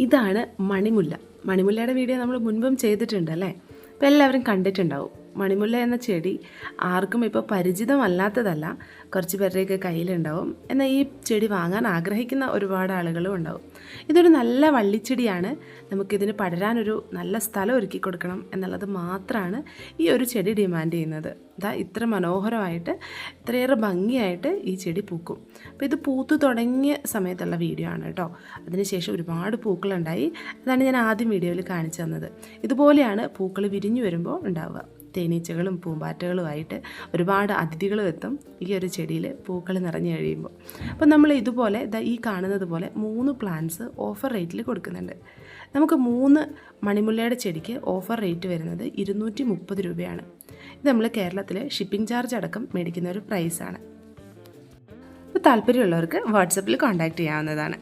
ഇതാണ് മണിമുല്ല. മണിമുല്ലയുടെ വീഡിയോ നമ്മൾ മുൻപും ചെയ്തിട്ടുണ്ട് അല്ലേ? അപ്പോൾ എല്ലാവരും കണ്ടിട്ടുണ്ടാവും. മണിമുല്ല എന്ന ചെടി ആർക്കും ഇപ്പോൾ പരിചിതമല്ലാത്തതല്ല, കുറച്ച് പേരുടെയൊക്കെ കയ്യിലുണ്ടാവും. എന്നാൽ ഈ ചെടി വാങ്ങാൻ ആഗ്രഹിക്കുന്ന ഒരുപാട് ആളുകളും ഉണ്ടാവും. ഇതൊരു നല്ല വള്ളിച്ചെടിയാണ്. നമുക്കിതിന് പടരാനൊരു നല്ല സ്ഥലം ഒരുക്കി കൊടുക്കണം എന്നുള്ളത് മാത്രമാണ് ഈ ഒരു ചെടി ഡിമാൻഡ് ചെയ്യുന്നത്. ഇതാ ഇത്ര മനോഹരമായിട്ട്, ഇത്രയേറെ ഭംഗിയായിട്ട് ഈ ചെടി പൂക്കും. അപ്പോൾ ഇത് പൂത്തു തുടങ്ങിയ സമയത്തുള്ള വീഡിയോ ആണ് കേട്ടോ. അതിനുശേഷം ഒരുപാട് പൂക്കളുണ്ടായി. അതാണ് ഞാൻ ആദ്യം വീഡിയോയിൽ കാണിച്ചു തന്നത്. ഇതുപോലെയാണ് പൂക്കൾ വിരിഞ്ഞു വരുമ്പോൾ ഉണ്ടാവുക. തേനീച്ചകളും പൂമ്പാറ്റകളുമായിട്ട് ഒരുപാട് അതിഥികളും എത്തും ഈ ഒരു ചെടിയിൽ പൂക്കൾ നിറഞ്ഞു കഴിയുമ്പോൾ. അപ്പോൾ നമ്മൾ ഇതുപോലെ ഈ കാണുന്നത് പോലെ 3 പ്ലാന്റ്സ് ഓഫർ റേറ്റിൽ കൊടുക്കുന്നുണ്ട്. നമുക്ക് 3 മണിമുല്ലയുടെ ചെടിക്ക് ഓഫർ റേറ്റ് വരുന്നത് 230 രൂപയാണ്. ഇത് നമ്മൾ കേരളത്തിൽ ഷിപ്പിംഗ് ചാർജ് അടക്കം മേടിക്കുന്ന ഒരു പ്രൈസാണ്. അപ്പോൾ താല്പര്യമുള്ളവർക്ക് വാട്സപ്പിൽ കോൺടാക്റ്റ് ചെയ്യാവുന്നതാണ്.